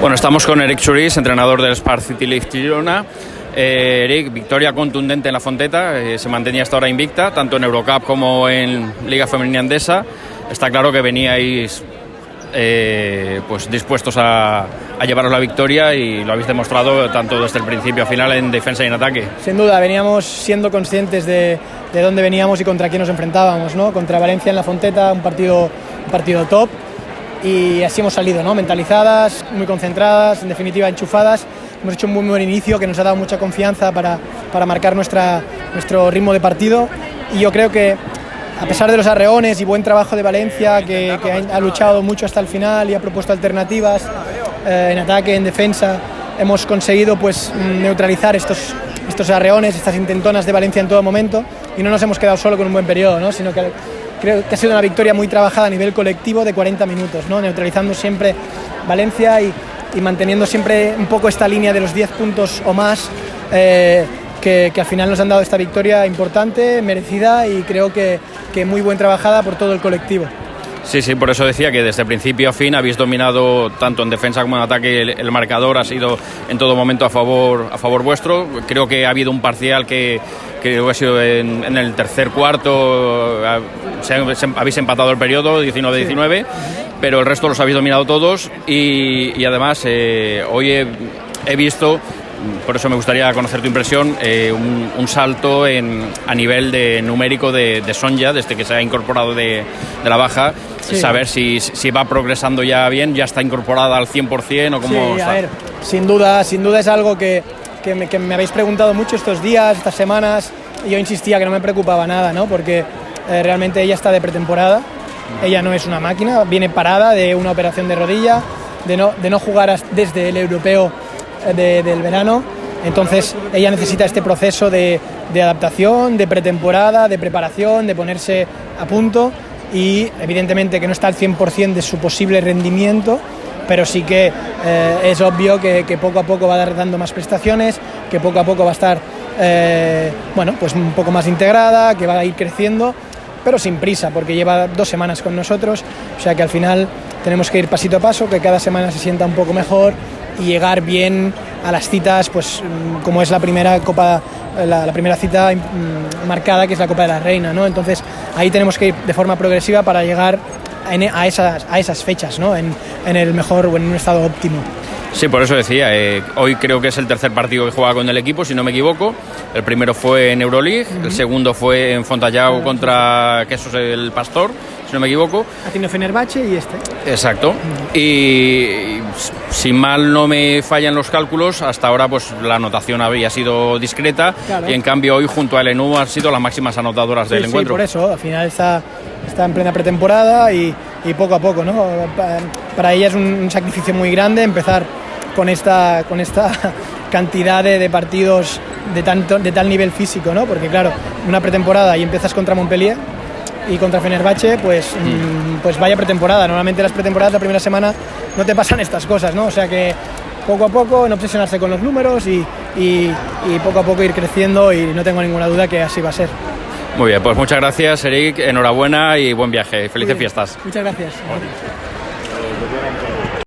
Bueno, estamos con Eric Churiz, entrenador del Spar City Leaf Girona. Eric, victoria contundente en la Fonteta, se mantenía hasta ahora invicta, tanto en Eurocup como en Liga Femenina Endesa. Está claro que veníais pues dispuestos a llevaros la victoria y lo habéis demostrado tanto desde el principio a final en defensa y en ataque. Sin duda, veníamos siendo conscientes de dónde veníamos y contra quién nos enfrentábamos, ¿no? Contra Valencia en la Fonteta, un partido top, y así hemos salido, ¿no? Mentalizadas, muy concentradas, en definitiva enchufadas. Hemos hecho un muy buen inicio que nos ha dado mucha confianza para marcar nuestro ritmo de partido, y yo creo que a pesar de los arreones y buen trabajo de Valencia, que ha luchado mucho hasta el final y ha propuesto alternativas en ataque, en defensa, hemos conseguido pues neutralizar estos arreones, estas intentonas de Valencia en todo momento, y no nos hemos quedado solo con un buen periodo, ¿no? Sino que creo que ha sido una victoria muy trabajada a nivel colectivo de 40 minutos, ¿no? Neutralizando siempre Valencia y manteniendo siempre un poco esta línea de los 10 puntos o más, que al final nos han dado esta victoria importante, merecida, y creo que muy bien trabajada por todo el colectivo. Sí, por eso decía que desde principio a fin habéis dominado tanto en defensa como en ataque. El marcador ha sido en todo momento a favor vuestro. Creo que ha habido un parcial que ha sido en el tercer cuarto, habéis empatado el periodo 19-19, sí. Pero el resto los habéis dominado todos y además hoy he visto, por eso me gustaría conocer tu impresión, un salto a nivel numérico de Sonja desde que se ha incorporado de la baja. Sí. Saber si va progresando ya bien, ya está incorporada al 100% o cómo está. A ver, sin duda es algo que me habéis preguntado mucho estos días, estas semanas, y yo insistía que no me preocupaba nada, ¿no? Porque realmente ella está de pretemporada, ella no es una máquina, viene parada de una operación de rodilla, de no jugar desde el europeo del verano. Entonces ella necesita este proceso de adaptación, de pretemporada, de preparación, de ponerse a punto, y evidentemente que no está al 100% de su posible rendimiento, pero sí que es obvio que poco a poco va dando más prestaciones, que poco a poco va a estar pues un poco más integrada, que va a ir creciendo, pero sin prisa, porque lleva 2 semanas con nosotros, o sea que al final tenemos que ir pasito a paso, que cada semana se sienta un poco mejor y llegar bien a las citas, pues como es la primera copa, la primera cita marcada, que es la Copa de la Reina, ¿no? Entonces ahí tenemos que ir de forma progresiva para llegar a esas fechas, ¿no? En el mejor o en un estado óptimo. Sí, por eso decía, hoy creo que es el tercer partido que juega con el equipo, si no me equivoco. El primero fue en Euroleague, el segundo fue en Fontallao contra Quesos el Pastor, si no me equivoco. Atino Fenerbahce y este. Exacto. Y si mal no me fallan los cálculos, hasta ahora pues la anotación había sido discreta, claro. Y en cambio hoy junto a LNU han sido las máximas anotadoras del encuentro. Sí, por eso, al final está en plena pretemporada y poco a poco, ¿no? Para ella es un sacrificio muy grande empezar con esta cantidad de partidos de tal nivel físico, ¿no? Porque claro, una pretemporada y empiezas contra Montpellier y contra Fenerbahce, pues vaya pretemporada. Normalmente las pretemporadas la primera semana no te pasan estas cosas, ¿no? O sea que poco a poco no obsesionarse con los números y poco a poco ir creciendo, y no tengo ninguna duda que así va a ser. Muy bien, pues muchas gracias, Eric, enhorabuena y buen viaje. Felices fiestas. Muchas gracias.